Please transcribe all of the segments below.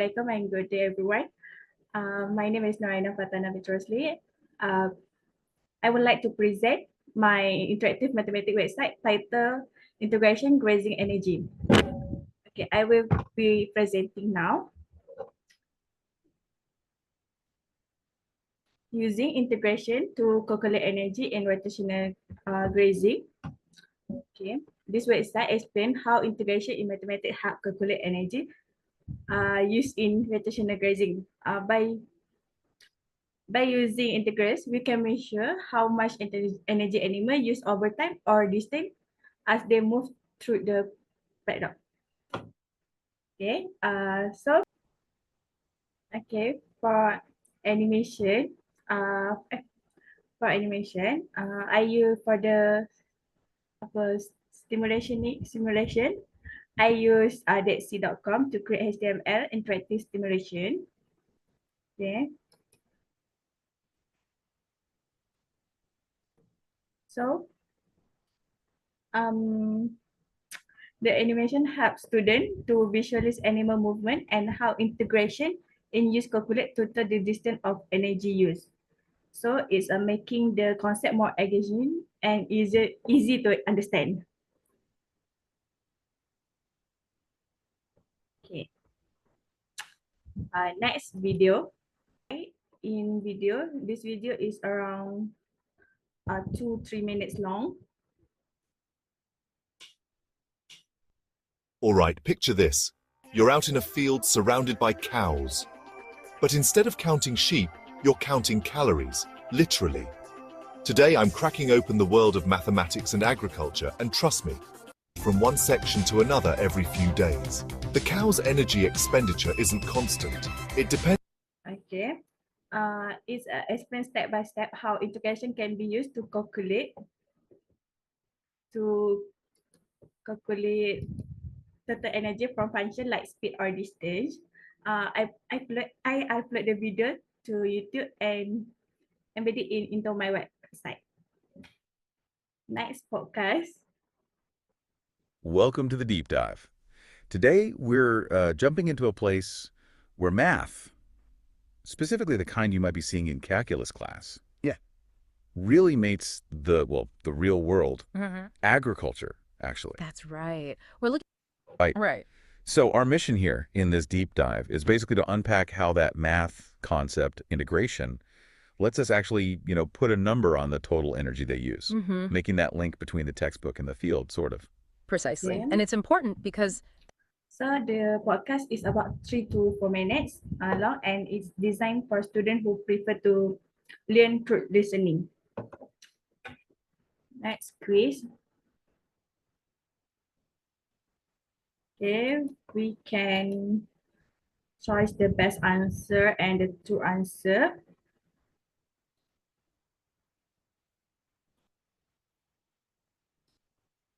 Assalamualaikum and good day everyone. My name is Narayana Fatana Vitrosli. I would like to present my interactive mathematics website titled Integration Grazing Energy. Okay, I will be presenting now. Using integration to calculate energy in rotational grazing. Okay, this website explains how integration in mathematics help calculate energy used in rotational grazing. By using integrals, we can measure how much energy animal use over time or distance as they move through the paddock. Okay, for animation, I use for the simulation. I use DeadSea.com to create HTML interactive simulation. Okay. So, the animation helps students to visualize animal movement and how integration in use calculate total the distance of energy use. So it's making the concept more engaging and easy to understand. Okay. Next video. This video is around 2-3 minutes long. All right, picture this. You're out in a field surrounded by cows. But instead of counting sheep, you're counting calories, literally. Today, I'm cracking open the world of mathematics and agriculture, and trust me, from one section to another every few days. The cow's energy expenditure isn't constant. It depends. Okay. It's explained step by step how integration can be used to calculate total energy from function like speed or distance. I upload the video to YouTube and embed it into my website. Next podcast. Welcome to the deep dive. Today we're jumping into a place where math, specifically the kind you might be seeing in calculus class, really meets the real world, agriculture, actually. That's right. We're looking right. So our mission here in this deep dive is basically to unpack how that math concept integration lets us actually, put a number on the total energy they use, making that link between the textbook and the field, sort of. Precisely. Yeah. And it's important because So the podcast is about 3 to 4 minutes long, and it's designed for students who prefer to learn through listening. Next quiz. Okay, we can choose the best answer and the true answer.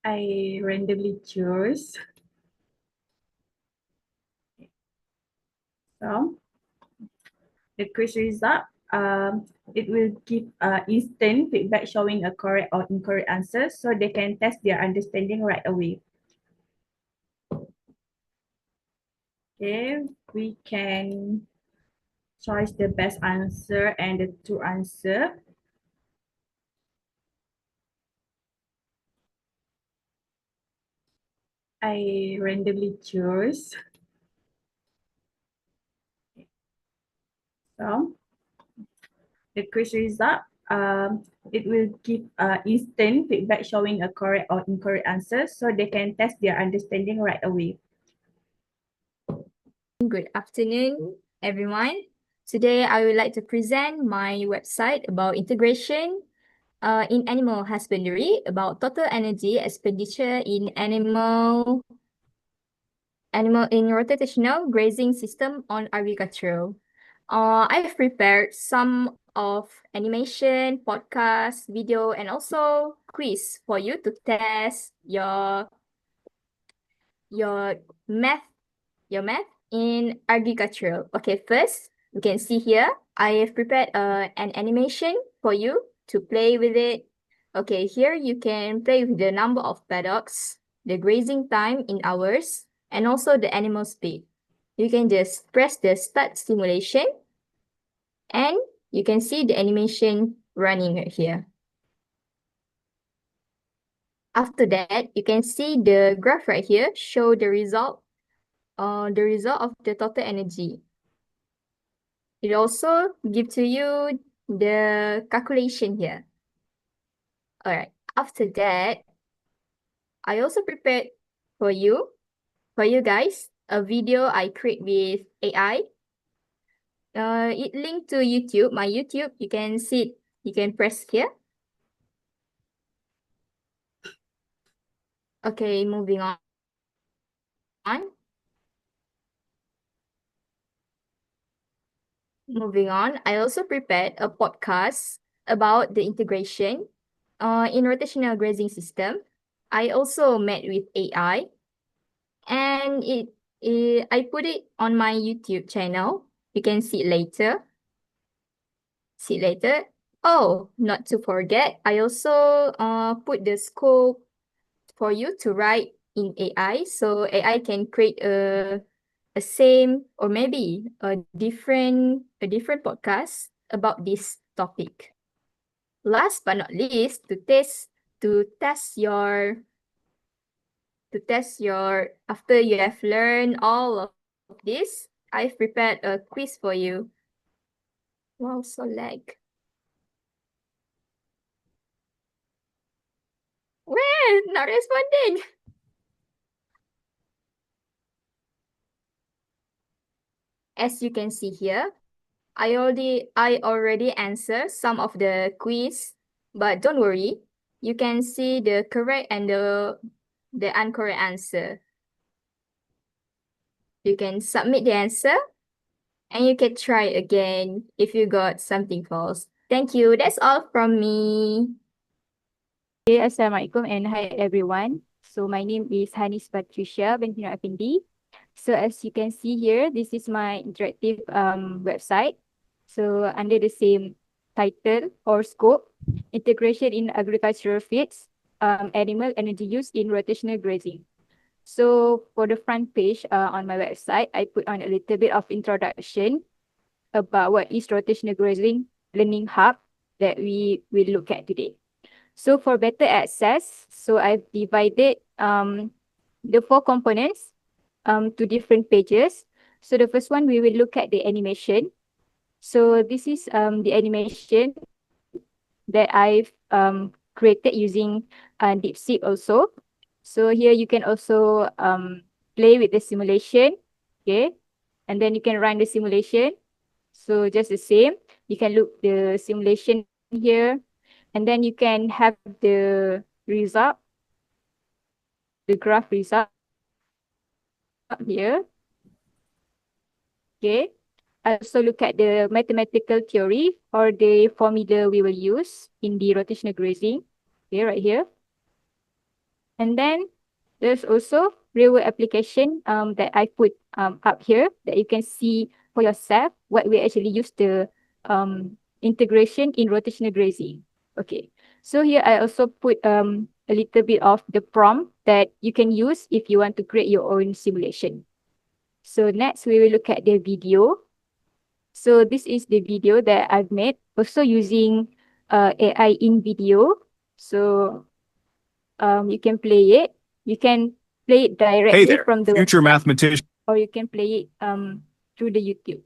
I randomly choose. So the quiz result, it will give instant feedback showing a correct or incorrect answer, so they can test their understanding right away. Okay, we can choose the best answer and the true answer. I randomly choose. So the quiz result, it will give instant feedback showing a correct or incorrect answer, so they can test their understanding right away. Good afternoon, everyone. Today, I would like to present my website about integration in animal husbandry, about total energy expenditure in animal in rotational grazing system on agriculture. I've prepared some of animation, podcast, video, and also quiz for you to test your math in agriculture. Okay, first, you can see here, I have prepared an animation for you to play with it. Okay, here you can play with the number of paddocks, the grazing time in hours, and also the animal speed. you can just press the start simulation and you can see the animation running right here. After that, you can see the graph right here show the result of the total energy. It also gives to you the calculation here. All right. After that, I also prepared for you guys a video I create with AI. It linked to YouTube, my YouTube. You can see it. You can press here. Okay, moving on. Moving on, I also prepared a podcast about the integration in rotational grazing system. I also met with AI and I put it on my YouTube channel. You can see it later. Oh, not to forget, I also put the scope for you to write in AI, so AI can create a same or maybe a different podcast about this topic. Last but not least, to test your after you have learned all of this, I've prepared a quiz for you. Wow, so lag. Well, not responding. As you can see here, I already answered some of the quiz, but don't worry, you can see the correct and the incorrect answer. You can submit the answer and you can try again if you got something false. Thank you. That's all from me. Okay, Assalamualaikum and hi everyone. So my name is Hanis Patricia binti Nur Afindi. So as you can see here, this is my interactive website. So under the same title or scope, integration in agricultural feeds, animal energy use in rotational grazing. So for the front page on my website, I put on a little bit of introduction about what is rotational grazing learning hub that we will look at today. So for better access, so I've divided the 4 components to different pages. So the first one, we will look at the animation. So this is the animation that I've created using DeepSeek also. So here you can also play with the simulation, okay? And then you can run the simulation. So just the same, you can look the simulation here, and then you can have the result, the graph result here. Okay. I also look at the mathematical theory or the formula we will use in the rotational grazing. Okay, right here. And then there's also real world application that I put up here that you can see for yourself what we actually use the integration in rotational grazing. Okay, so here I also put a little bit of the prompt that you can use if you want to create your own simulation. So next we will look at the video. So this is the video that I've made also using AI in video. So you can play it. You can play it directly from the future website, mathematician. or you can play it through the YouTube.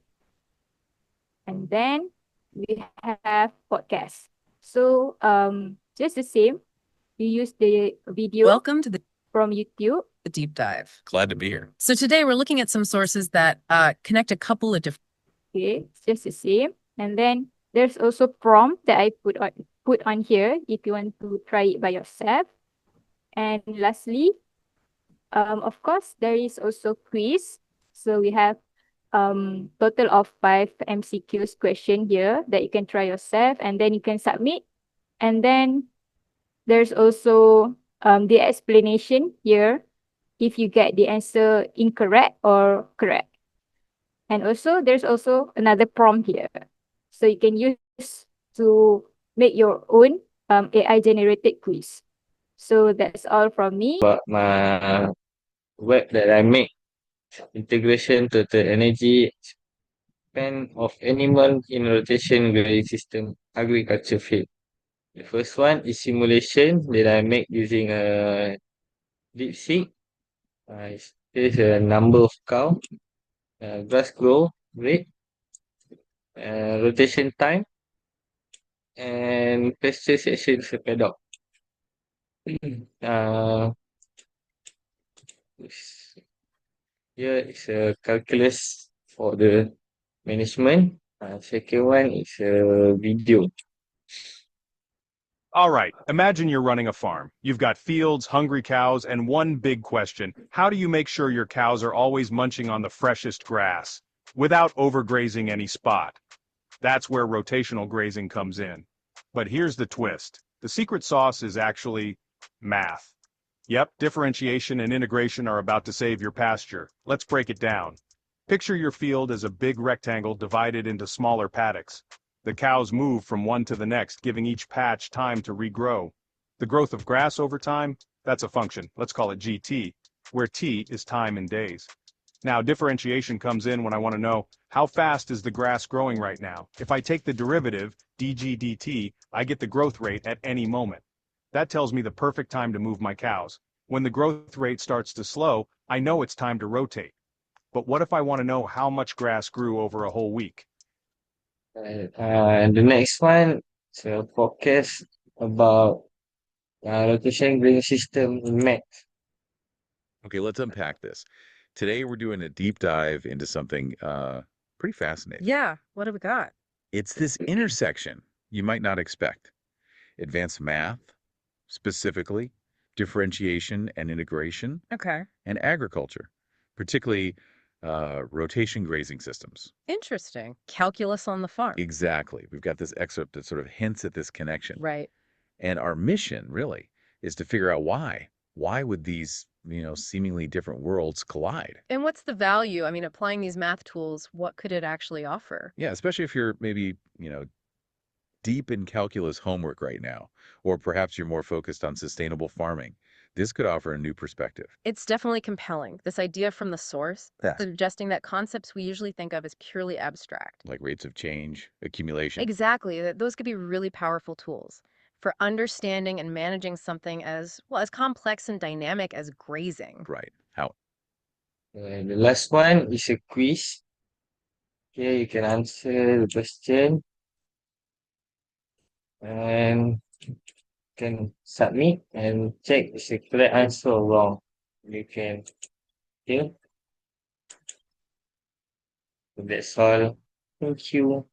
And then we have podcast. So just the same, you use the video Welcome to the from YouTube. deep dive. Glad to be here. So today we're looking at some sources that connect a couple of different. Okay, it's just the same. And then there's also prompt that I put on here if you want to try it by yourself. And lastly, of course, there is also quiz. So we have total of 5 MCQs question here that you can try yourself, and then you can submit. And then there's also the explanation here if you get the answer incorrect or correct. And also there's also another prompt here. So you can use to make your own AI generated quiz. So that's all from me. About my web that I make integration, total energy, span of animal in rotation grazing system, agriculture field. The first one is simulation that I make using a deep seek. Here's a number of cow, grass grow rate, rotation time, and pasture section paddock. uh, Here is a calculus for the management. Second one is a video. All right, imagine you're running a farm. You've got fields, hungry cows, and one big question. How do you make sure your cows are always munching on the freshest grass without overgrazing any spot? That's where rotational grazing comes in. But here's the twist. The secret sauce is actually math. Yep, differentiation and integration are about to save your pasture. Let's break it down. Picture your field as a big rectangle divided into smaller paddocks. The cows move from one to the next, giving each patch time to regrow. The growth of grass over time, that's a function. Let's call it GT, where T is time in days. Now, differentiation comes in when I want to know how fast is the grass growing right now. If I take the derivative, dg dt, I get the growth rate at any moment. That tells me the perfect time to move my cows. When the growth rate starts to slow, I know it's time to rotate. But what if I want to know how much grass grew over a whole week? And the next one is a forecast about rotation grazing system in math. Okay, let's unpack this. Today we're doing a deep dive into something pretty fascinating. Yeah, what do we got? It's this intersection you might not expect. Advanced math, specifically, differentiation and integration, Okay. and agriculture, particularly rotation grazing systems. Interesting. Calculus on the farm. Exactly. We've got this excerpt that sort of hints at this connection. Right. And our mission, really, is to figure out why. Why would these, seemingly different worlds collide? And what's the value? I mean, applying these math tools, what could it actually offer? Yeah, especially if you're maybe, deep in calculus homework right now, or perhaps you're more focused on sustainable farming. This could offer a new perspective. It's definitely compelling. This idea from the source, Yeah. suggesting that concepts we usually think of as purely abstract. Like rates of change, accumulation. Exactly. That those could be really powerful tools for understanding and managing something as, well, as complex and dynamic as grazing. Right. How? And the last one is a quiz. Here you can answer the question and can submit and check if the correct answer or wrong. You can here. So that's all. Thank you.